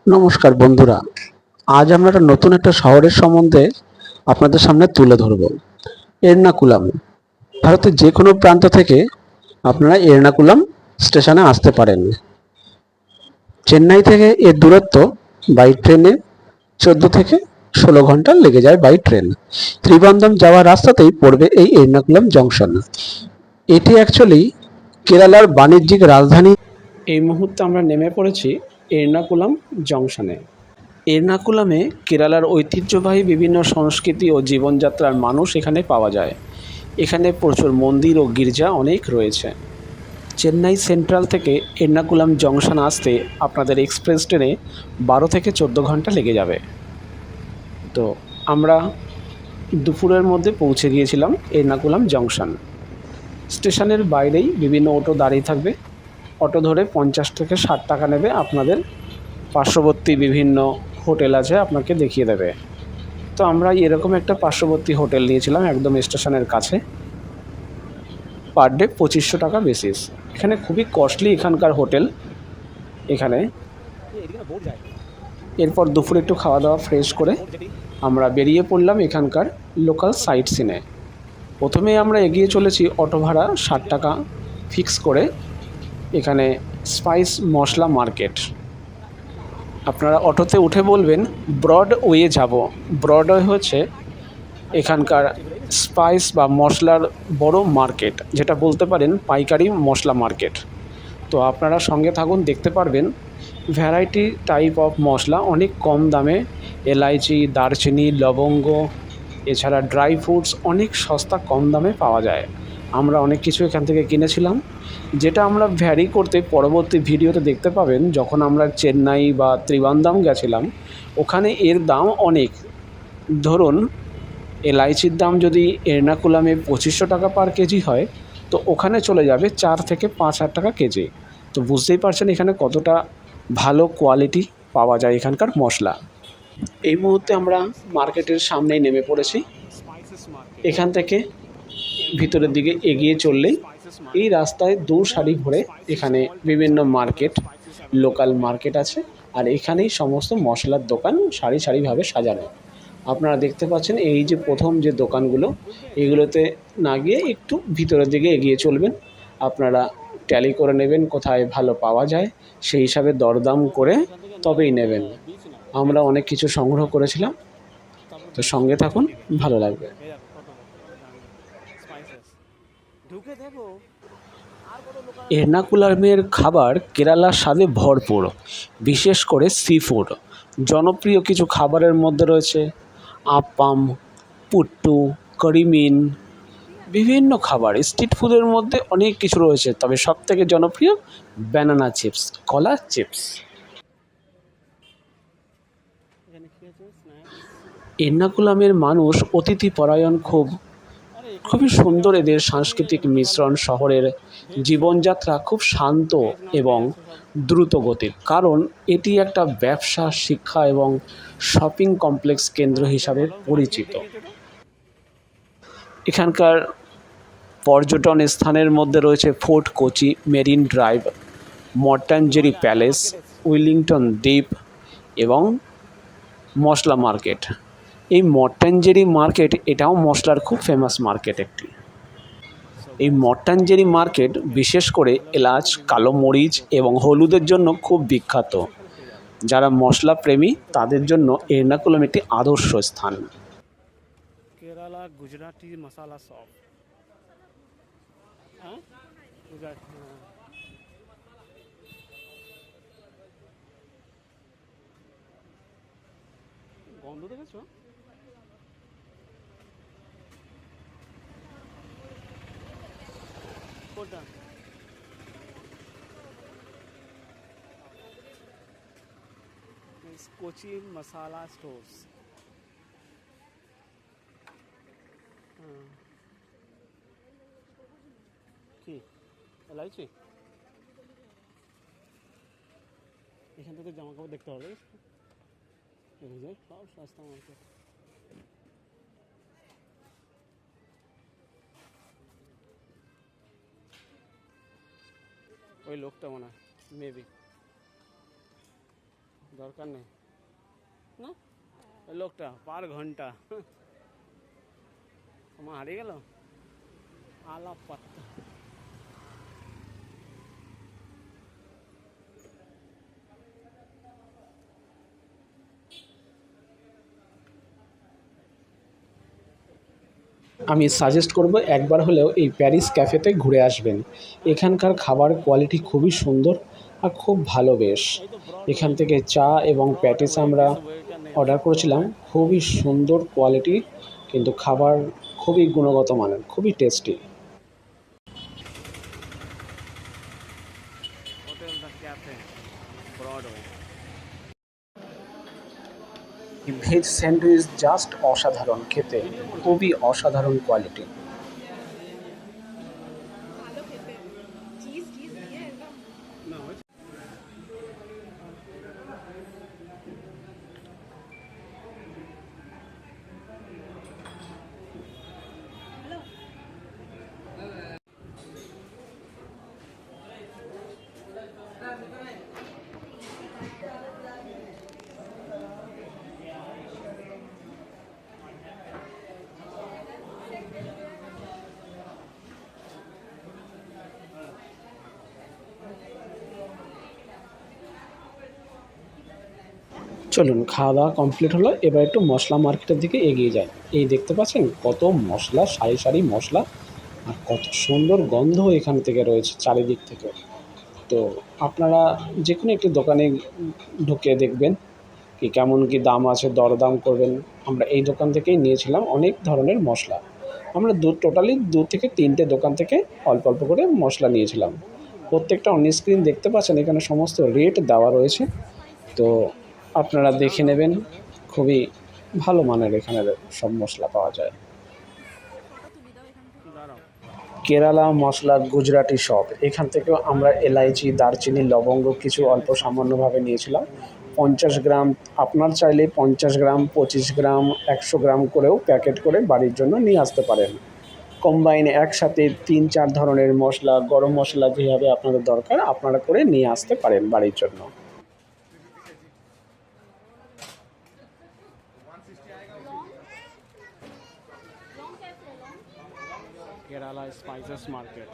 নমস্কার বন্ধুরা, আজ আমরা নতুন একটা শহরের সম্বন্ধে আপনাদের সামনে তুলে ধরব। এর্নাকুলাম। ভারতের যে কোনো প্রান্ত থেকে আপনারা এর্নাকুলাম স্টেশনে আসতে পারেন। চেন্নাই থেকে এর দূরত্ব বাই ট্রেনে 14 থেকে 16 ঘন্টা লেগে যায় বাই ট্রেন। ত্রিবান্ধম যাওয়ার রাস্তাতেই পড়বে এই এর্নাকুলাম জংশন। এটি অ্যাকচুয়ালি কেরালার বাণিজ্যিক রাজধানী। এই মুহূর্তে আমরা নেমে পড়েছি এর্নাকুলাম জংশনে। এর্নাকুলামে কেরালার ঐতিহ্যবাহী বিভিন্ন সংস্কৃতি ও জীবনযাত্রার মানুষ এখানে পাওয়া যায়। এখানে প্রচুর মন্দির ও গির্জা অনেক রয়েছে। চেন্নাই সেন্ট্রাল থেকে এর্নাকুলাম জংশন আসতে আপনাদের এক্সপ্রেস ট্রেনে 12 থেকে 14 ঘন্টা লেগে যাবে। তো আমরা দুপুরের মধ্যে পৌঁছে গিয়েছিলাম এর্নাকুলাম জংশন। স্টেশনের বাইরেই বিভিন্ন অটো দাঁড়িয়ে থাকবে। অটো ধরে 50 থেকে 60 টাকা নেবে। আপনাদের পার্শ্ববর্তী বিভিন্ন হোটেল আছে, আপনাকে দেখিয়ে দেবে। তো আমরা এরকম একটা পার্শ্ববর্তী হোটেল নিয়েছিলাম একদম স্টেশনের কাছে। পার ডে 2500 টাকা বেসিস। এখানে খুবই কস্টলি এখানকার হোটেল। এখানে এরপর দুপুরে একটু খাওয়া দাওয়া ফ্রেশ করে আমরা বেরিয়ে পড়লাম এখানকার লোকাল সাইট সিনে। প্রথমে আমরা এগিয়ে চলেছি অটো ভাড়া 60 টাকা ফিক্স করে এখানে স্পাইস মশলা মার্কেট। আপনারা অটোতে উঠে বলবেন ব্রডওয়ে যাব। ব্রডওয়ে হচ্ছে এখানকার স্পাইস বা মশলার বড় মার্কেট, যেটা বলতে পারেন পাইকারি মশলা মার্কেট। তো আপনারা সঙ্গে থাকুন, দেখতে পারবেন ভ্যারাইটি টাইপ অফ মশলা অনেক কম দামে। এলাইচি, দারচিনি, লবঙ্গ, এছাড়া ড্রাই ফ্রুটস অনেক সস্তা কম দামে পাওয়া যায়। আমরা অনেক কিছু এখান থেকে কিনেছিলাম, যেটা আমরা ভ্যারি করতে পরবর্তী ভিডিওতে দেখতে পাবেন। যখন আমরা চেন্নাই বা ত্রিবান্ধম গেছিলাম, ওখানে এর দাম অনেক। ধরুন এলাইচির দাম যদি এর্নাকুলামে 2500 টাকা পার কেজি হয়, তো ওখানে চলে যাবে 4 থেকে 5 হাজার টাকা কেজি। তো বুঝতেই পারছেন এখানে কতটা ভালো কোয়ালিটি পাওয়া যায় এখানকার মশলা। এই মুহূর্তে আমরা মার্কেটের সামনেই নেমে পড়েছি। এখান থেকে ভিতরের দিকে এগিয়ে চললেই এই রাস্তায় দু সারি ভরে এখানে বিভিন্ন মার্কেট, লোকাল মার্কেট আছে। আর এখানেই সমস্ত মশলার দোকান সারি সারিভাবে সাজানো। আপনারা দেখতে পাচ্ছেন এই যে প্রথম যে দোকানগুলো, এগুলোতে না গিয়ে একটু ভিতরের দিকে এগিয়ে চলবেন। আপনারা ট্যালি করে নেবেন কোথায় ভালো পাওয়া যায়, সেই হিসাবে দরদাম করে তবেই নেবেন। আমরা অনেক কিছু সংগ্রহ করেছিলাম, তো সঙ্গে থাকুন, ভালো লাগবে। এর্নাকুলামের খাবার কেরালার স্বাদে ভরপুর, বিশেষ করে সি ফুড। জনপ্রিয় কিছু খাবারের মধ্যে রয়েছে আপ্পাম, পুট্টু, করিমিন, বিভিন্ন খাবার। স্ট্রিট ফুডের মধ্যে অনেক কিছু রয়েছে, তবে সবথেকে জনপ্রিয় ব্যানানা চিপস, কলা চিপস। এর্নাকুলামের মানুষ অতিথিপরায়ণ, খুবই সুন্দর এদের সাংস্কৃতিক মিশ্রণ। শহরের জীবনযাত্রা খুব শান্ত এবং দ্রুত গতির, কারণ এটি একটা ব্যবসা, শিক্ষা এবং শপিং কমপ্লেক্স কেন্দ্র হিসাবে পরিচিত। এখানকার পর্যটন স্থানের মধ্যে রয়েছে Fort Kochi, Marine Drive, Mattancherry Palace, Willingdon দ্বীপ এবং মশলা মার্কেট। এই মর্টানজেরি মার্কেট এটাও মশলার খুব ফেমাস মার্কেট একটি। এই মর্টানজেরি মার্কেট বিশেষ করে এলাচ, কালো মরিচ এবং হলুদের জন্য খুব বিখ্যাত। যারা মশলা প্রেমী তাদের জন্য এর্নাকুলাম একটি আদর্শ স্থান। কেরালা গুজরাটি মশলা শপ। গন্ধ দেখেছো? কোনটা? কোচি মশলা স্টোর্স। কি এলাইচি? এখান থেকে জামা কাপড় দেখতে হবে, সব সস্তা মার্কেট। ওই লোকটা মনে হয় মেবি দরকার নেই না, এই লোকটা পার ঘন্টা আমার হারিয়ে গেল আলাপ পাত্তা। আমি সাজেস্ট করব একবার হলেও এই প্যারিস ক্যাফেতে ঘুরে আসবেন। এখানকার খাবার কোয়ালিটি খুবই সুন্দর আর খুব ভালো বেশ। এখান থেকে চা এবং প্যাটিস আমরা অর্ডার করেছিলাম, খুবই সুন্দর কোয়ালিটি, কিন্তু খাবার খুবই গুণগত মানের, খুবই tasty. Hotel the cafe Broadway. Veg sandwich just অসাধারণ খেতে, খুবই অসাধারণ কোয়ালিটি। চলুন, খাওয়া দাওয়া কমপ্লিট হলো, এবার একটু মশলা মার্কেটের দিকে এগিয়ে যাই। এই দেখতে পাচ্ছেন কত মশলা, সারি সারি মশলা, আর কত সুন্দর গন্ধ এখান থেকে রয়েছে চারিদিক থেকে। তো আপনারা যে কোনো একটি দোকানে ঢুকে দেখবেন কি কেমন কি দাম আছে, দরদাম করবেন। আমরা এই দোকান থেকেই নিয়েছিলাম অনেক ধরনের মশলা। আমরা টোটালি 2 থেকে 3টে দোকান থেকে অল্প অল্প করে মশলা নিয়েছিলাম। প্রত্যেকটা অন স্ক্রিন দেখতে পাচ্ছেন, এখানে সমস্ত রেট দেওয়া রয়েছে, তো আপনারা দেখে নেবেন। খুবই ভালো মানের এখানের সব মশলা পাওয়া যায়। কেরালা মশলা গুজরাটি শপ, এখান থেকেও আমরা এলাইচি, দারচিনি, লবঙ্গ কিছু অল্প সামান্যভাবে নিয়েছিলাম। 50 গ্রাম, আপনার চাইলে 50 গ্রাম, 25 গ্রাম, 100 গ্রাম করেও প্যাকেট করে বাড়ির জন্য নিয়ে আসতে পারেন। কম্বাইন একসাথে 3-4 ধরনের মশলা, গরম মশলা যেভাবে আপনাদের দরকার আপনারা করে নিয়ে আসতে পারেন বাড়ির জন্য। Kerala spices market.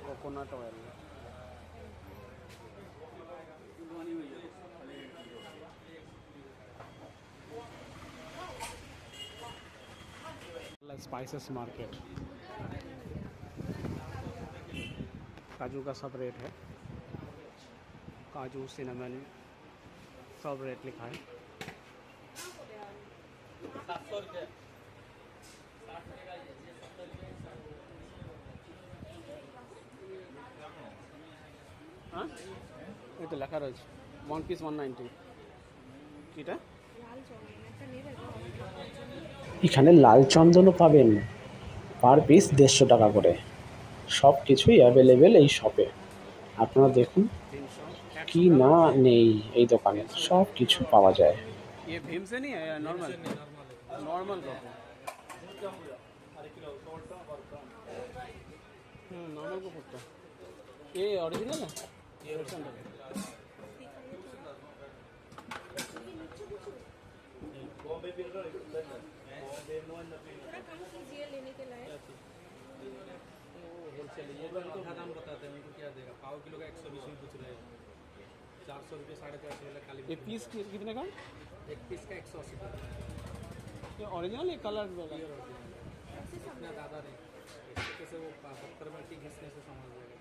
Coconut oil, spices market. काजू का सब रेट है, काजू, सिनेमन सब रेट लिखा है। हाँ ये तो लेखा रही 1 পিস 190। কিটা এখানে লাল চন্দনও পাবেন, পার পিস 150 টাকা করে। সব কিছুই অ্যাভেলেবেল এই শপে। আপনারা দেখুন কি না নেই এই দোকানে, সব কিছু পাওয়া যায়। ये भीम से नहीं है या नॉर्मल नॉर्मल कॉफी? नॉर्मल को पड़ता ये ओरिजिनल है, ये ओरिजिनल है। बॉम्बे बिल्डर बॉम्बे लेने के लायक होलसेल ये का दाम बताते हैं, मेरे को क्या देगा? पाव किलो का 120 रुपये पूछ रहे हैं, 400 रुपये, 450 रुपये खाली। एक पीस कितने का? एक पीस का 180 रुपये। ये ओरिजिनल है, कलर इतना ज़्यादा नहीं, कैसे वो 70 में ठीक घिसने से समझ जाएगा।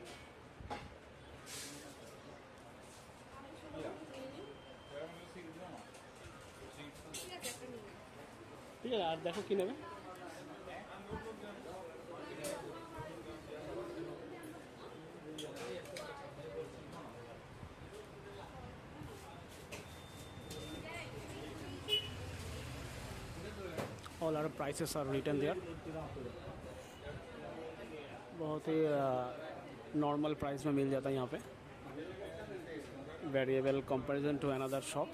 ठीक है यार, देखो कि नेबे all are prices are written there. बहुत ही नॉर्मल प्राइस में मिल जाता है यहाँ पे, variable comparison to another shop.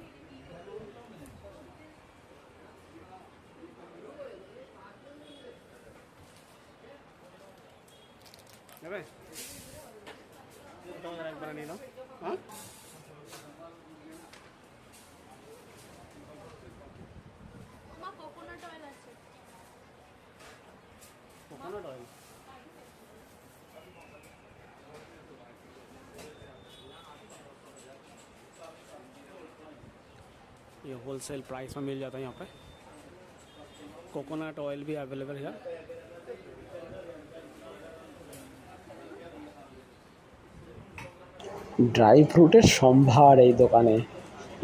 एक बार नहीं लो, हाँ कोकोनट ऑयल আছে। कोकोनट ऑयल ये होलसेल प्राइस में मिल जाता है यहाँ पे। कोकोनट ऑयल भी अवेलेबल है। ড্রাই ফ্রুটের সম্ভার এই দোকানে,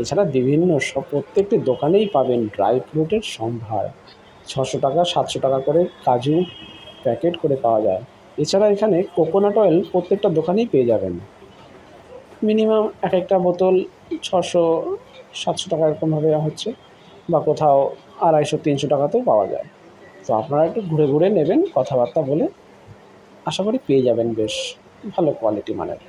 এছাড়া বিভিন্ন সব প্রত্যেকটি দোকানেই পাবেন ড্রাই ফ্রুটের সম্ভার। 600 টাকা 700 টাকা করে কাজু প্যাকেট করে পাওয়া যায়। এছাড়া এখানে কোকোনাট অয়েল প্রত্যেকটা দোকানেই পেয়ে যাবেন। মিনিমাম এক একটা বোতল 600-700 টাকা এরকমভাবে হচ্ছে, বা কোথাও 250-300 টাকাতেও পাওয়া যায়। তো আপনারা একটু ঘুরে ঘুরে নেবেন, কথাবার্তা বলে আশা করি পেয়ে যাবেন বেশ ভালো কোয়ালিটি মানের।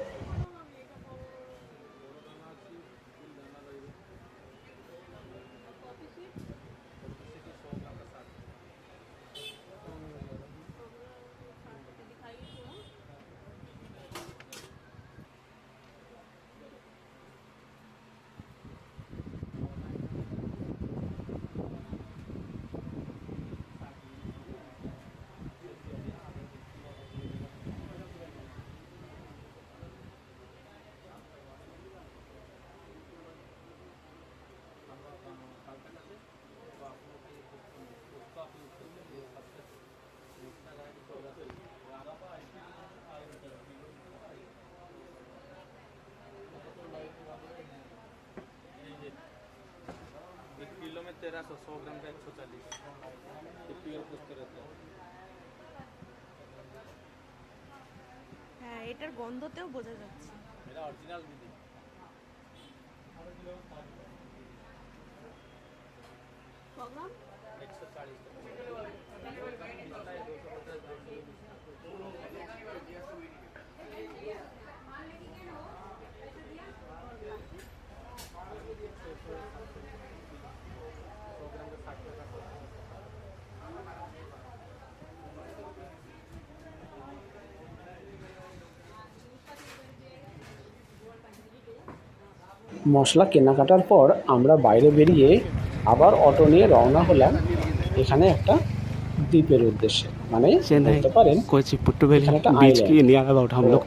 किलो में 1300, 100 ग्राम का 140। ये प्योर पुष्कर रहता है। হ্যাঁ, এটার গন্ধতেও বোঝা যাচ্ছে। मेरा ओरिजिनल भी दी 140। মশলা কেনাকাটার পর আমরা বাইরে বেরিয়ে আবার অটো নিয়ে রওনা হলাম এখানে একটা দ্বীপের উদ্দেশ্যে, মানে বলতে পারেন এখানে একটা আইল্যান্ড।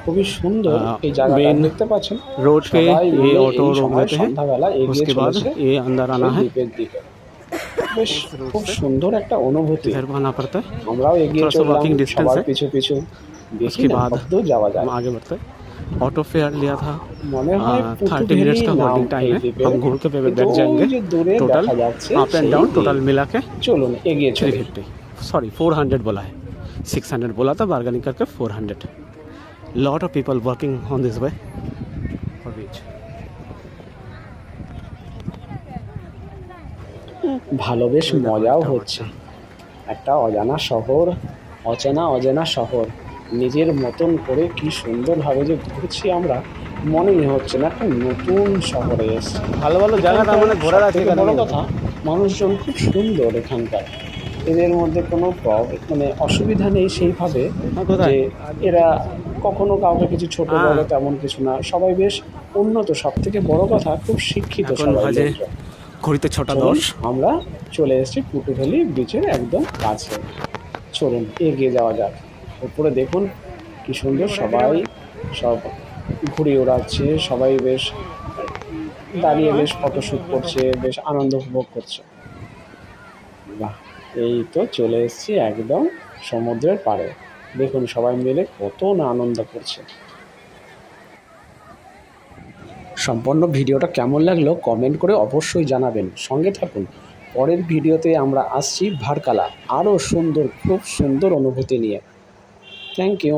খুবই সুন্দর এই জায়গাটা দেখতে পাচ্ছেন। रोड पे ये ऑटो रोक সময় देते हैं, সন্ধ্যাবেলা এগিয়ে उसके बाद চলেছে ये अंदर आना है, দ্বীপের দিকে। বেশ খুব সুন্দর একটা অনুভূতি। इधर को आना पड़ता है, আমরাও এগিয়ে थोड़ा सा চললাম walking distance সবার है। পিছু পিছু, দেখি उसके না बाद কতদূর যাওয়া যায়। हम आगे बढ़ते हैं। ऑटो फेयर लिया था, মনে হয় 30 मिनट्स का होल्डिंग टाइम है। हम घूम के पे बैठ जाएंगे। Total up and down total मिला के চলুন এগিয়ে চলি। 350, सॉरी 400 बोला है, 600 बोला था, बार्गेनिंग करके 400। Lot of people working on this way for beach. ভালো বেশ মজাও হচ্ছে। একটা অজানা শহর, অচেনা শহর, নিজের মতন করে কি সুন্দরভাবে যে ঘুরছি আমরা, মনেই হচ্ছে না একটা নতুন শহরে এসেছি। ভালো ভালো জায়গাটা মানে ঘোরার আছে। সবথেকে বড় কথা, মানুষজন খুব সুন্দর এখানকার। এদের মধ্যে কোনো মানে অসুবিধা নেই সেইভাবে যে এরা কখনো কাউকে কিছু ছোট বলে তেমন কিছু না, সবাই বেশ উন্নত। সব থেকে বড় কথা খুব শিক্ষিত সবাই লোকজন। ঘড়িতে 6:10। আমরা চলে এসেছি পুটুভ্যালি বিচের একদম কাছে। চলুন এগিয়ে যাওয়া যাক। উপরে দেখুন কি সুন্দর, সবাই সব ঘুড়ি ওড়াচ্ছে, সবাই বেশ দাঁড়িয়ে বেশ ফটোশ্যুট করছে, বেশ আনন্দ উপভোগ করছে। বাহ, এই তো চলে এসেছি একদম সমুদ্রের পাড়ে। দেখুন সবাই মিলে কত না আনন্দ করছে। সম্পূর্ণ ভিডিওটা কেমন লাগলো কমেন্ট করে অবশ্যই জানাবেন, সঙ্গে থাকুন। পরের ভিডিওতে আমরা আসছি ভার্কালা আরও সুন্দর, খুব সুন্দর অনুভূতি নিয়ে। Thank you.